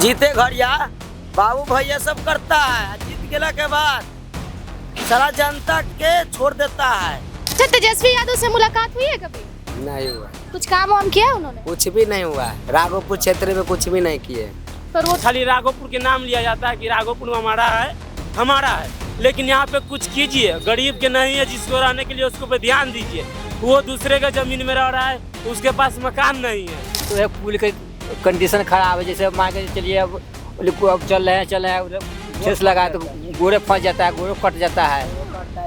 जीते घड़िया बाबू भैया सब करता है, जीत गेला के बाद सारा जनता के छोड़ देता है। अच्छा, तेजस्वी यादव से मुलाकात हुई है कभी? नहीं हुआ, कुछ काम वाम किया है उन्होंने? कुछ भी नहीं हुआ। राघोपुर क्षेत्र में कुछ भी नहीं किए। पर वो खाली राघोपुर के नाम लिया जाता है कि राघोपुर हमारा है, लेकिन यहाँ पे कुछ कीजिए। गरीब के नहीं है, जिसको रहने के लिए उसको पे ध्यान दीजिए। वो दूसरे के जमीन में रह रहा है, उसके पास मकान नहीं है। तो है पुल की कंडीशन खराब है। जैसे मान के चलिए अब चल रहे हैं ठेस लगा तो गोरे फंस जाता है, गोरे कट जाता है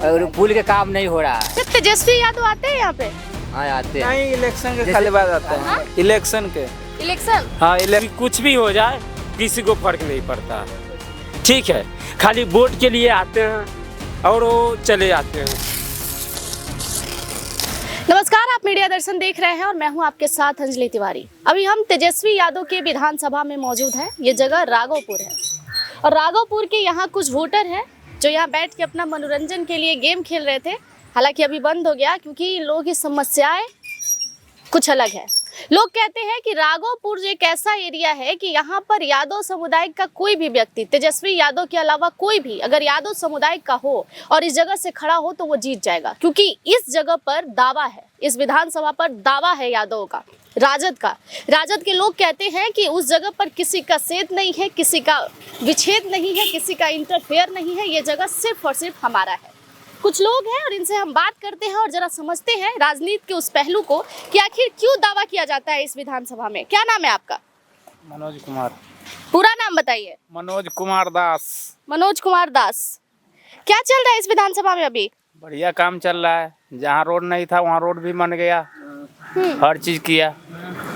और पुल के काम नहीं हो रहा है। तेजस्वी यादव आते हैं यहाँ पे? हाँ आते हैं। नहीं, इलेक्शन के खाली बात आते हैं। इलेक्शन के इलेक्शन? हाँ, कुछ भी हो जाए किसी को फर्क नहीं पड़ता, ठीक है। खाली वोट के लिए आते हैं और वो चले जाते हैं। नमस्कार, आप मीडिया दर्शन देख रहे हैं और मैं हूं आपके साथ अंजलि तिवारी। अभी हम तेजस्वी यादव के विधानसभा में मौजूद हैं। ये जगह राघोपुर है और राघोपुर के यहाँ कुछ वोटर हैं जो यहाँ बैठ के अपना मनोरंजन के लिए गेम खेल रहे थे। हालांकि अभी बंद हो गया क्योंकि इन लोगों की समस्याएं कुछ अलग है। लोग कहते हैं कि राघोपुर एक ऐसा एरिया है कि यहाँ पर यादव समुदाय का कोई भी व्यक्ति, तेजस्वी यादव के अलावा कोई भी अगर यादव समुदाय का हो और इस जगह से खड़ा हो तो वो जीत जाएगा, क्योंकि इस जगह पर दावा है, इस विधानसभा पर दावा है यादव का, राजद का। राजद के लोग कहते हैं कि उस जगह पर किसी का सेध नहीं है, किसी का विच्छेद नहीं है, किसी का इंटरफेयर नहीं है। ये जगह सिर्फ और सिर्फ हमारा है। कुछ लोग हैं और इनसे हम बात करते हैं और जरा समझते हैं राजनीति के उस पहलू को कि आखिर क्यों दावा किया जाता है इस विधानसभा में। क्या नाम है आपका? मनोज कुमार। पूरा नाम बताइए। मनोज कुमार दास। मनोज कुमार दास। क्या चल रहा है इस विधानसभा में अभी? बढ़िया काम चल रहा है। जहाँ रोड नहीं था वहाँ रोड भी बन गया, हर चीज किया।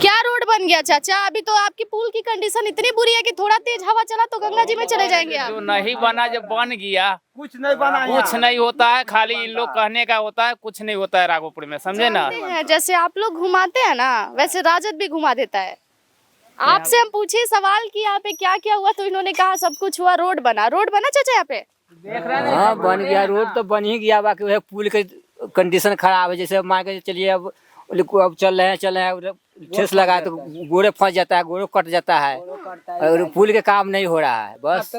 क्या रोड बन गया चाचा? अभी तो आपकी पुल की कंडीशन इतनी बुरी है कि थोड़ा तेज हवा चला तो गंगा जी में चले जाएंगे आप। जो नहीं बना जब बन गया, कुछ नहीं बना, कुछ नहीं होता है। खाली इन लोग कहने का होता है, कुछ नहीं होता है राघोपुर में, समझे ना। जैसे आप लोग घुमाते हैं ना, वैसे राजद भी घुमा देता है। आपसे हम पूछे सवाल कि यहाँ पे क्या क्या हुआ तो इन्होंने कहा सब कुछ हुआ, रोड बना चाचा यहाँ पे। हाँ बन गया, रोड तो बन ही गया, बाकी वह पुल की कंडीशन खराब है। जैसे मान के चलिए अब चल रहे हैं ठेस लगा तो गोरे फंस जाता है, गोरे कट जाता है और पुल के काम नहीं हो रहा है। बस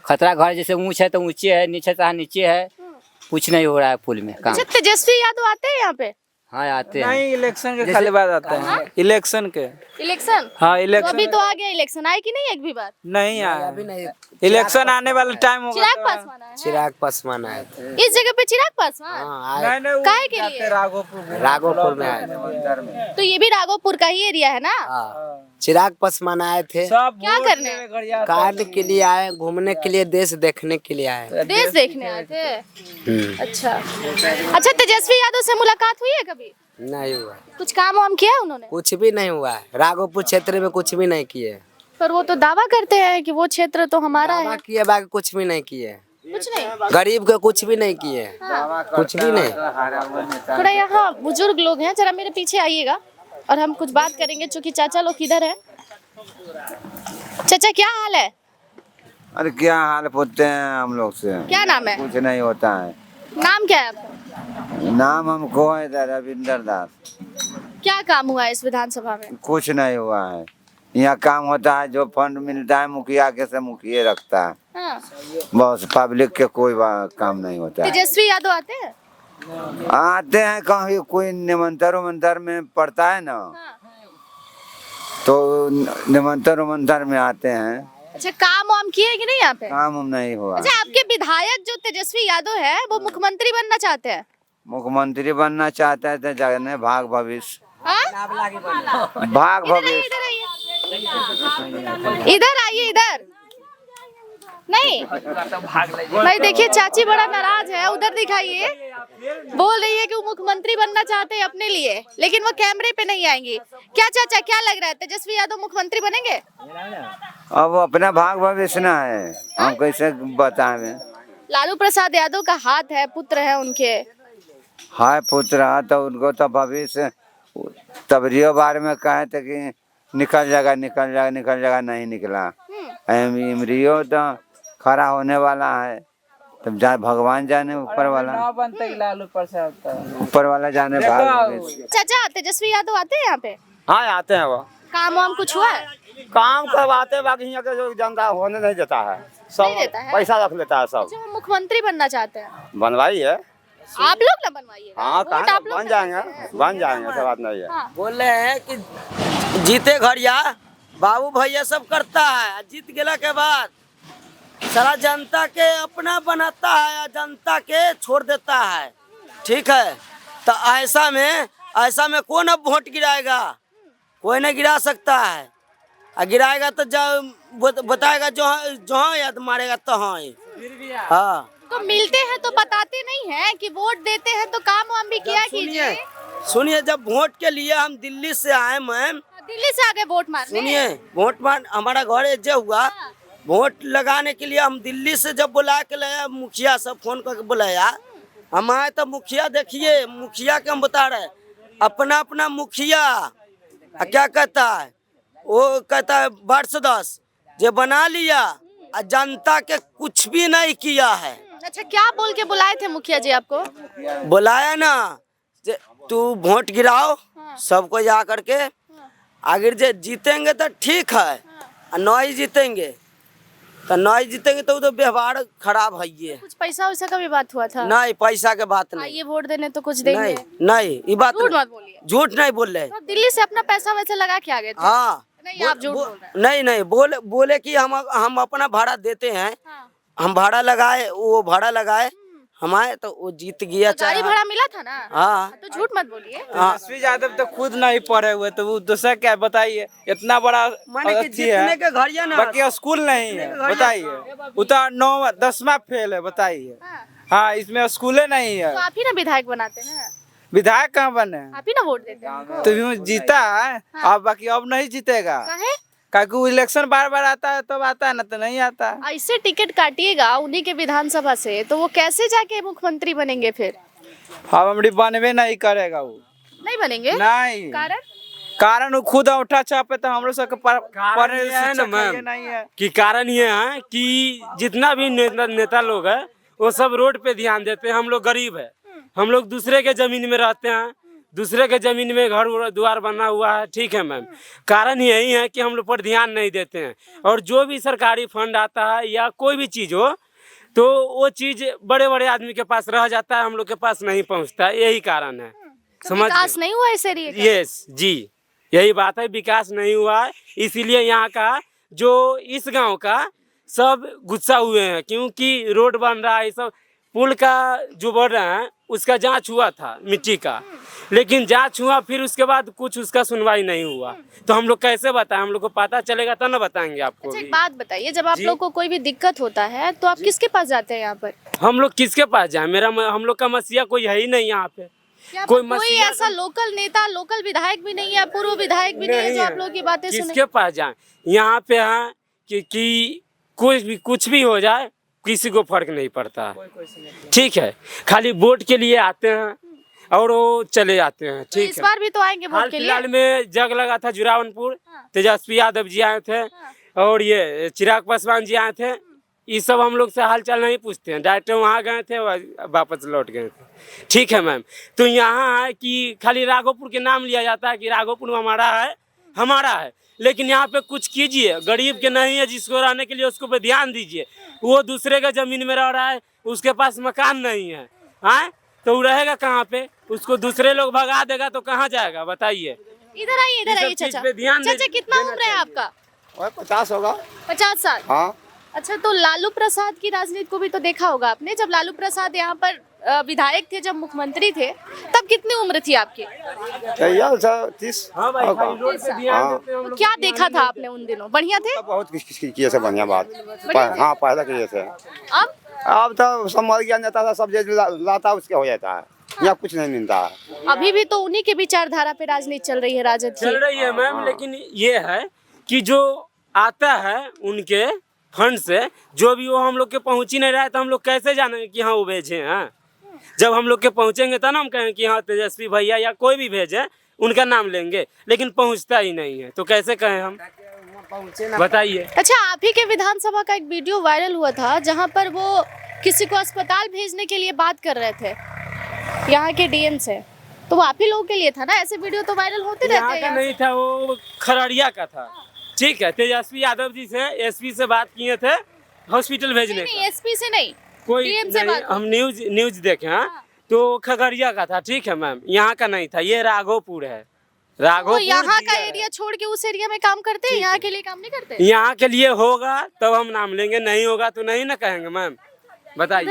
खतरा घर जैसे ऊंच है तो ऊंचे है, नीचे तो नीचे है, कुछ नहीं हो रहा है पुल में काम। अच्छा, तेजस्वी यादव आते हैं यहाँ पे? हाँ आते हैं। नहीं, इलेक्शन के खाली बात आते हैं। इलेक्शन के? इलेक्शन? हाँ, तो इलेक्शन। अभी तो आ गया इलेक्शन, आए कि नहीं एक भी बार? नहीं आया अभी नहीं। इलेक्शन आने वाला टाइम होगा। चिराग पासवान आया है? चिराग पासवान आए थे। इस जगह पे चिराग पासवान? हाँ आए, नहीं, काहे के लिए? राघोपुर में आए थे। तो ये भी राघोपुर का ही एरिया है ना? हाँ, चिराग पासवान आए थे। सब क्या करने? कार्य के लिए आए, घूमने के लिए, देश देखने के लिए आए। देश देखने आए थे। अच्छा, तेजस्वी यादव से मुलाकात हुई है कभी? नहीं हुआ, कुछ काम वाम किया है उन्होंने? कुछ भी नहीं हुआ। राघोपुर क्षेत्र में कुछ भी नहीं किए। पर वो तो दावा करते हैं कि वो क्षेत्र तो हमारा दावा है। किए, बाकी कुछ भी नहीं किए। कुछ नहीं? गरीब के कुछ भी नहीं किए। कुछ भी नहीं। थोड़ा यहाँ बुजुर्ग लोग हैं, जरा मेरे पीछे आइएगा और हम कुछ बात करेंगे, चूंकि चाचा लोग इधर है। चाचा क्या हाल है? अरे क्या हाल पूछते हैं हम लोग से? क्या नाम है? कुछ नहीं होता है। नाम क्या है आपका? नाम हमको है रविंदर दास। क्या काम हुआ है इस विधानसभा में? कुछ नहीं हुआ है। यहाँ काम होता है, जो फंड मिलता है मुखिया के से मुखिया रखता है। हाँ। बस पब्लिक के कोई काम नहीं होता है। तेजस्वी यादव आते हैं? आते हैं कहीं कोई निमंत्रण में पड़ता है ना, हाँ। तो निमंत्रण में आते हैं। अच्छा, काम वाम किए कि नहीं यहाँ पे? काम नहीं हुआ। अच्छा, आपके विधायक जो तेजस्वी यादव है वो मुख्यमंत्री बनना चाहते हैं? मुख्यमंत्री बनना चाहता है तो जाने भाग भविष्य। हाँ? भाग भविष्य। इधर आइए, इधर नहीं भाई, देखिए चाची बड़ा नाराज है, उधर दिखाइए। बोल रही है कि वो मुख्यमंत्री बनना चाहते हैं अपने लिए, लेकिन वो कैमरे पे नहीं आएंगी। क्या चाचा, क्या लग रहा है, तेजस्वी यादव मुख्यमंत्री बनेंगे? अब अपना भाग भविष्य ना है, हम कैसे बताएं। लालू प्रसाद यादव का हाथ है, पुत्र है उनके। हाय पुत्र, तो उनको तो भविष्य तबरियो बार में कहे थे कि निकल जाएगा, नहीं निकला। इमरियो तो खड़ा होने वाला है, तब भगवान जाने, ऊपर वाला लालू प्रसाद ऊपर वाला जाने भाग। चाचा, तेजस्वी यादव आते हैं यहाँ पे? हाँ आते हैं वो। काम वाम कुछ हुआ है? काम करवाते बाकी यहाँ के जो जनता होने नहीं देता है, नहीं सब देता है? पैसा रख लेता है सब। जो हम मुख्यमंत्री बनना चाहते हैं, बनवाई है, आप लोग ना बनवाइएगा। हाँ वोट कहाँ आप लोग बन ना जाएंगे, देते हैं। बन जाएंगे, ऐसा बात नहीं है। हाँ। बोल रहे हैं कि जीते घड़िया बाबू भैया सब करता है, जीत गेला के बाद सारा जनता के अपना बनाता है, जनता के छोड़ देता है। ठीक है, तो ऐसा में कौन अब वोट गिराएगा? कोई नहीं गिरा सकता है। और गिराएगा तो जब बताएगा जो याद मारेगा तो हाँ। तो मिलते हैं तो बताते नहीं है कि वोट देते हैं तो काम वाम भी किया कीजिए। सुनिए, जब वोट के लिए हम दिल्ली से आए मैम, दिल्ली से आगे वोट मारने। सुनिए, वोट मान हमारा घर एजे हुआ, वोट लगाने के लिए हम दिल्ली से जब बुला के लाया, मुखिया सब फोन करके बुलाया, हम आए तो मुखिया देखिए, मुखिया के हम बता रहे अपना अपना मुखिया क्या कहता है, वो कहता है वर्ष 10 जो बना लिया और जनता के कुछ भी नहीं किया है। अच्छा, क्या बोल के बुलाए थे मुखिया जी आपको? बुलाया ना, तू वोट गिराओ सबको जा करके, अगर जे जीतेंगे तो ठीक है, और नहीं जीतेंगे तो वो तो व्यवहार खराब है। ये कुछ पैसा वैसा का भी बात हुआ था? नहीं, पैसा के बात नहीं। आइए वोट देने तो कुछ देंगे। नहीं, ये बात झूठ मत बोलिए। झूठ नहीं बोल रहे। तो आप दिल्ली से अपना पैसा वैसा लगा के आ गए थे? हाँ, नहीं, आप झूठ बोल रहे हैं। नहीं बोले कि हम अपना भाड़ा देते हैं। हाँ। हम भाड़ा लगाए, वो भाड़ा लगाए, हम आए तो वो जीत गया। तो गाड़ी भाड़ा मिला था ना? हाँ, तो झूठ मत बोलिए। तेजस्वी यादव तो खुद नहीं पढ़े हुए, तो वो दूसरा क्या बताइए? इतना बड़ा माने कि अथी है, जीतने के घड़िया ना, बाकी स्कूल नहीं है, बताइए। वो तो 9 10वां फेल है, बताइए। हाँ, इसमें स्कूले नहीं है। तो आप ही ना विधायक बनाते हैं, विधायक कहाँ बने? आप ही ना वोट देते हैं उनको। तो यूँ जीता है, अब बाकी अब नहीं जीतेगा, काहे? क्योंकि इलेक्शन बार बार आता है, तब आता है ना तो नहीं आता। ऐसे टिकट काटिएगा उन्हीं के विधानसभा से, तो वो कैसे जाके मुख्यमंत्री बनेंगे फिर? अब हमारी बनवे नहीं करेगा वो, नहीं बनेंगे। नहीं। कारण वो खुद उठा छापे, तो हम लोग सबके पढ़े है ना मैम, नहीं है कि कारण ये है कि जितना भी नेता लोग है वो सब रोड पे ध्यान देते हैं। हम लोग गरीब है, हम लोग दूसरे के जमीन में रहते हैं, दूसरे के जमीन में घर द्वार बना हुआ है। ठीक है मैम, कारण यही है कि हम लोग पर ध्यान नहीं देते हैं, और जो भी सरकारी फंड आता है या कोई भी चीज़ हो तो वो चीज़ बड़े बड़े आदमी के पास रह जाता है, हम लोग के पास नहीं पहुंचता। यही कारण है। तो विकास नहीं हुआ इस एरिया का? यस जी, यही बात है, विकास नहीं हुआ है। इसीलिए यहाँ का जो इस गांव का सब गुस्सा हुए हैं, क्योंकि रोड बन रहा है, सब पुल का जो बन रहा है उसका जांच हुआ था मिट्टी का, लेकिन जांच हुआ फिर उसके बाद कुछ उसका सुनवाई नहीं हुआ। तो हम लोग कैसे बताएं? हम लोग को पता चलेगा तो ना बताएंगे आपको। अच्छा, एक बात बताइए, जब आप लोग को कोई भी दिक्कत होता है तो आप किसके पास जाते हैं यहाँ पर? हम लोग किसके पास जाए? हम लोग का मसीहा कोई है ही नहीं यहाँ पे। कोई ऐसा लोकल नेता, लोकल विधायक भी नहीं है, पूर्व विधायक भी नहीं है जो आप लोगों की बातें सुने? किसके पास जाए? यहाँ पे है कि कुछ भी हो जाए, किसी को फर्क नहीं पड़ता। ठीक है, खाली वोट के लिए आते हैं और वो चले जाते हैं। तो ठीक इस है, बार भी तो आएंगे वोट के लिए? हाल में जग लगा था जुरावनपुर, तेजस्वी यादव जी आए थे और ये चिराग पासवान जी आए थे। ये सब हम लोग से हाल चाल नहीं पूछते हैं, डायरेक्ट वहाँ गए थे, वापस लौट गए थे। ठीक है मैम, तो यहाँ है कि खाली राघोपुर के नाम लिया जाता है कि राघोपुर हमारा है, लेकिन यहाँ पे कुछ कीजिए। गरीब के नहीं है, जिसको रहने के लिए उसको पे ध्यान दीजिए। वो दूसरे के जमीन में रह रहा है, उसके पास मकान नहीं है, हाँ, तो वो रहेगा कहाँ पे? उसको दूसरे लोग भगा देगा तो कहाँ जाएगा, बताइए। इधर आइए चाचा। चाचा, कितना उम्र है आपका? 50 होगा। 50 साल? हाँ। अच्छा, तो लालू प्रसाद की राजनीति को भी तो देखा होगा आपने। जब लालू प्रसाद यहाँ पर विधायक थे, जब मुख्यमंत्री थे, तब कितनी उम्र थी आपकी? 30। हाँ भाई, खाली रोड पे ध्यान देते हैं हम तो लोग। क्या देखा था आपने उन दिनों? बढ़िया थे? बहुत किस किए से बढ़िया बात। हाँ, पहले किए से। अब तो सब मर गया नेता था, सब लाता उसके हो जाता है। यहाँ कुछ नहीं मिलता है। अभी भी तो उन्हीं के विचारधारा पे राजनीति चल रही है, राजद की। चल रही है मैम, लेकिन ये है कि जो आता है उनके फंड से, जो भी वो हम लोग के पहुँच ही नहीं रहा है, तो हम लोग कैसे जानेंगे कि हाँ वो भेजे हैं? जब हम लोग के पहुँचेंगे तो ना हम कहेंगे कि हाँ तेजस्वी भैया या कोई भी भेजे, उनका नाम लेंगे, लेकिन पहुँचता ही नहीं है, तो कैसे कहें हम? बताइए। अच्छा, आप ही के विधानसभा का एक वीडियो वायरल हुआ था जहां पर वो किसी को अस्पताल भेजने के लिए बात कर रहे थे यहाँ के डीएम से, तो वो आप ही लोगों के लिए था ना, ऐसे वीडियो तो वायरल होते रहते यहाँ हैं का यहाँ नहीं था, वो खरड़िया का था। ठीक है, तेजस्वी यादव जी से एसपी से बात किए थे हॉस्पिटल भेजने नहीं, का। एसपी से नहीं, कोई डीएम से नहीं, बात हम न्यूज देखे हैं। तो खगड़िया का था। ठीक है मैम, यहाँ का नहीं था, ये राघोपुर है। वो राघोपुर यहाँ का जिला है। एरिया छोड़ के उस एरिया में काम करते हैं, यहाँ के लिए काम नहीं करते। यहाँ के लिए होगा तब हम नाम लेंगे, नहीं होगा तो नहीं ना कहेंगे मैम, बताइए।